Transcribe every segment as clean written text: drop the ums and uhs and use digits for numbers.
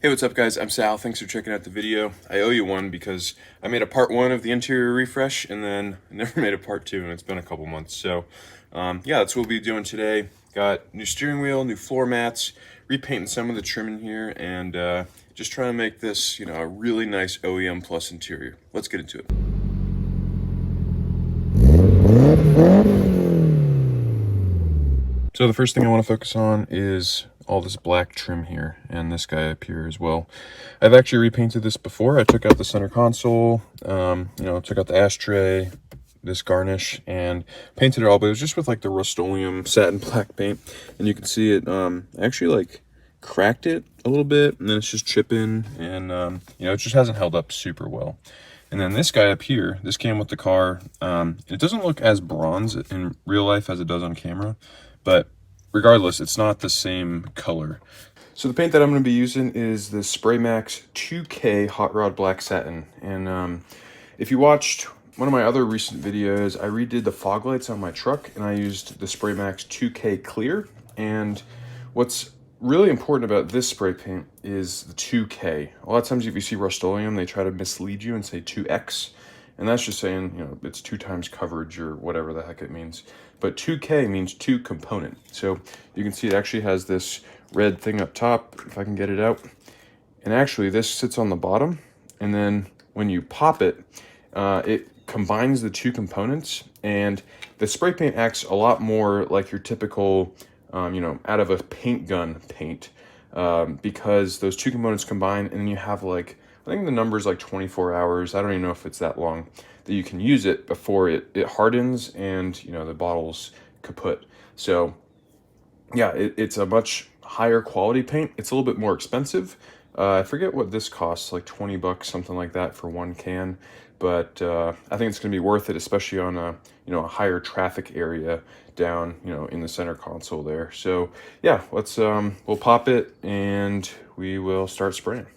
Hey, what's up guys? I'm Sal. Thanks for checking out the video. I owe you one because I made a part 1 of the interior refresh and then I never made a part 2 and it's been a couple months. So yeah, that's what we'll be doing today. Got new steering wheel, new floor mats, repainting some of the trim in here, and just trying to make this, a really nice OEM Plus interior. Let's get into it. So the first thing I want to focus on is all this black trim here and this guy up here as well. I've actually repainted this before. I took out the center console, took out the ashtray, this garnish, and painted it all, but it was just with like the Rust-Oleum satin black paint. And you can see it actually like cracked it a little bit, and then it's just chipping, and it just hasn't held up super well. And then this guy up here, this came with the car. It doesn't look as bronze in real life as it does on camera, but regardless, it's not the same color. So the paint that I'm going to be using is the Spray Max 2K Hot Rod Black Satin. And if you watched one of my other recent videos, I redid the fog lights on my truck, and I used the Spray Max 2K Clear. And what's really important about this spray paint is the 2K. A lot of times if you see Rust-Oleum, they try to mislead you and say 2X. And that's just saying, it's 2 times coverage or whatever the heck it means. But 2K means 2 component. So you can see it actually has this red thing up top, if I can get it out. And actually this sits on the bottom. And then when you pop it, it combines the 2 components. And the spray paint acts a lot more like your typical, out of a paint gun paint. Because those 2 components combine, and then you have like, I think the number is like 24 hours. I don't even know if it's that long that you can use it before it hardens and, the bottle's kaput. So yeah, it's a much higher quality paint. It's a little bit more expensive. I forget what this costs, like 20 bucks, something like that for 1 can. But I think it's going to be worth it, especially on a higher traffic area down, in the center console there. So yeah, let's we'll pop it and we will start spraying.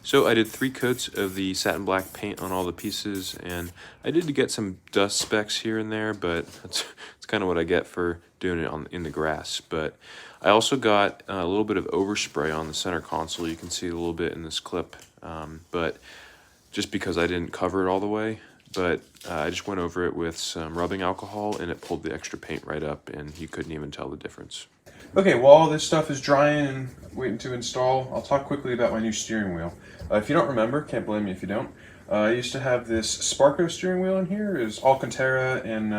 So I did 3 coats of the satin black paint on all the pieces, and I did get some dust specks here and there, but that's kind of what I get for doing it in the grass. But I also got a little bit of overspray on the center console. You can see a little bit in this clip, but just because I didn't cover it all the way. but I just went over it with some rubbing alcohol and it pulled the extra paint right up, and you couldn't even tell the difference. Okay, while all this stuff is drying and waiting to install, I'll talk quickly about my new steering wheel. If you don't remember, can't blame me if you don't, I used to have this Sparco steering wheel in here. It was Alcantara, and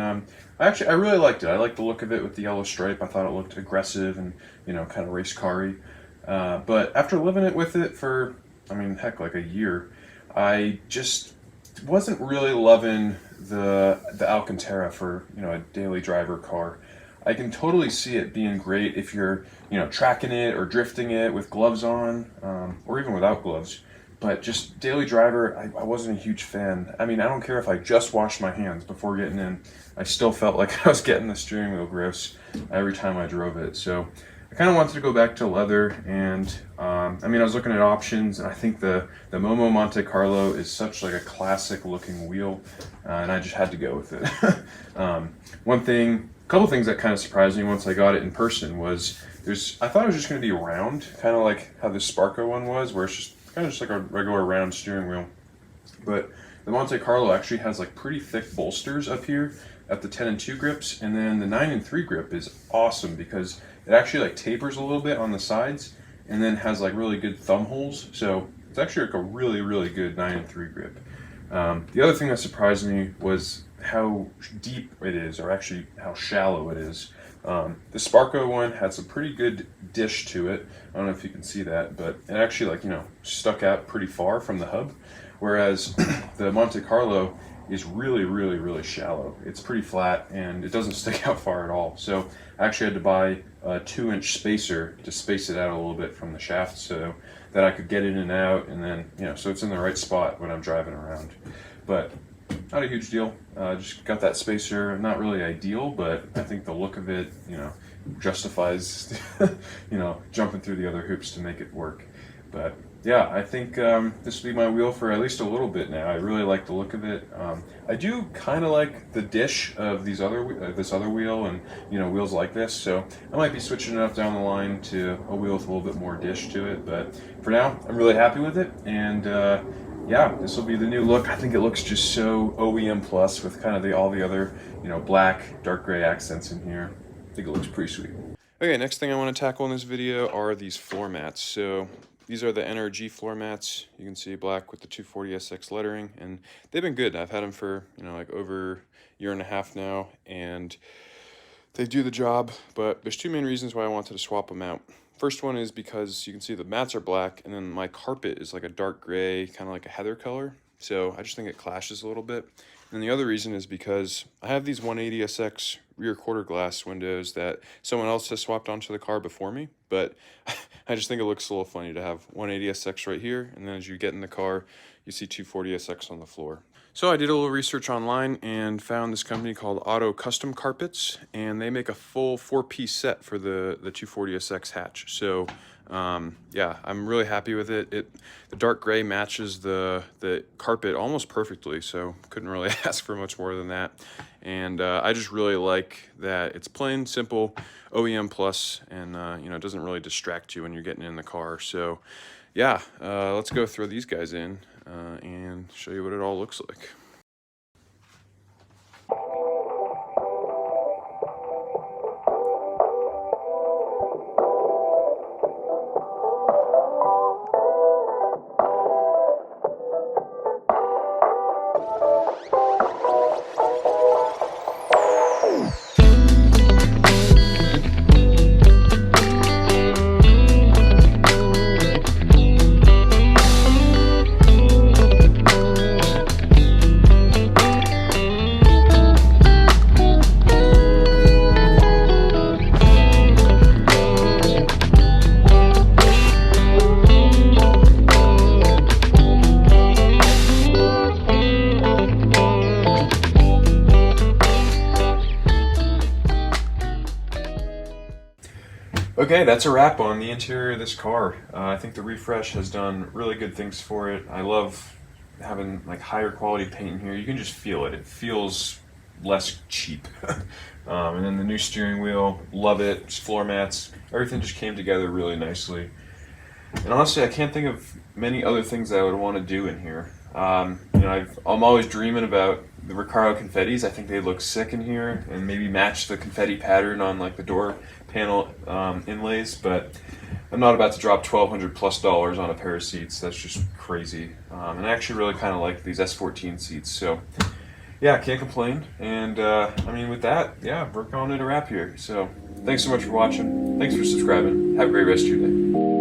I really liked it. I liked the look of it with the yellow stripe. I thought it looked aggressive and, you know, kind of race car-y. But after living it with it for, I mean, heck, like a year, I just wasn't really loving the Alcantara for, you know, a daily driver car. I can totally see it being great if you're, you know, tracking it or drifting it with gloves on, or even without gloves. But just daily driver, I wasn't a huge fan. I mean, I don't care if I just washed my hands before getting in. I still felt like I was getting the steering wheel gross every time I drove it. So I kind of wanted to go back to leather, and I mean, I was looking at options, and I think the MOMO Montecarlo is such like a classic looking wheel, and I just had to go with it. A couple things that kind of surprised me once I got it in person was I thought it was just going to be round, kind of like how the Sparco one was, where it's just kind of just like a regular round steering wheel. But the Monte Carlo actually has like pretty thick bolsters up here at the 10 and 2 grips, and then the 9 and 3 grip is awesome because it actually like tapers a little bit on the sides and then has like really good thumb holes. So it's actually like a really, really good 9 and 3 grip. The other thing that surprised me was how deep it is, or actually how shallow it is. The Sparco one had some pretty good dish to it. I don't know if you can see that, but it actually, like, you know, stuck out pretty far from the hub, whereas the Monte Carlo is really, really, really shallow. It's pretty flat and it doesn't stick out far at all. So I actually had to buy a 2-inch spacer to space it out a little bit from the shaft so that I could get in and out, and then, you know, so it's in the right spot when I'm driving around. But not a huge deal. Just got that spacer. Not really ideal, but I think the look of it, you know, justifies, you know, jumping through the other hoops to make it work. But yeah, I think this will be my wheel for at least a little bit now. I really like the look of it. I do kind of like the dish of this other wheel, and, you know, wheels like this. So I might be switching it up down the line to a wheel with a little bit more dish to it. But for now, I'm really happy with it, and yeah, this will be the new look. I think it looks just so OEM plus with kind of all the other, you know, black, dark gray accents in here. I think it looks pretty sweet. Okay, next thing I want to tackle in this video are these floor mats. So these are the NRG floor mats. You can see black with the 240SX lettering, and they've been good. I've had them for, you know, like over a year and a half now, and they do the job, but there's two main reasons why I wanted to swap them out. First one is because you can see the mats are black, and then my carpet is like a dark gray, kind of like a heather color. So I just think it clashes a little bit. And the other reason is because I have these 180SX rear quarter glass windows that someone else has swapped onto the car before me, but I just think it looks a little funny to have 180SX right here, and then as you get in the car, you see 240SX on the floor. So I did a little research online and found this company called Auto Custom Carpets, and they make a full 4-piece set for the 240SX hatch. So yeah, I'm really happy with it. The dark gray matches the carpet almost perfectly, so couldn't really ask for much more than that. And I just really like that it's plain, simple, OEM plus, and you know, it doesn't really distract you when you're getting in the car. So yeah, let's go throw these guys in and show you what it all looks like. Okay, that's a wrap on the interior of this car. I think the refresh has done really good things for it. I love having like higher quality paint in here. You can just feel it. It feels less cheap. And then the new steering wheel, love it. Floor mats, everything just came together really nicely. And honestly, I can't think of many other things that I would want to do in here. You know, I'm always dreaming about the Recaro confettis. I think they look sick in here, and maybe match the confetti pattern on like the door panel inlays. But I'm not about to drop $1,200+ on a pair of seats. That's just crazy. And I actually really kind of like these S14 seats. So yeah, can't complain. And I mean, with that, yeah, we're calling it a wrap here. So thanks so much for watching. Thanks for subscribing. Have a great rest of your day.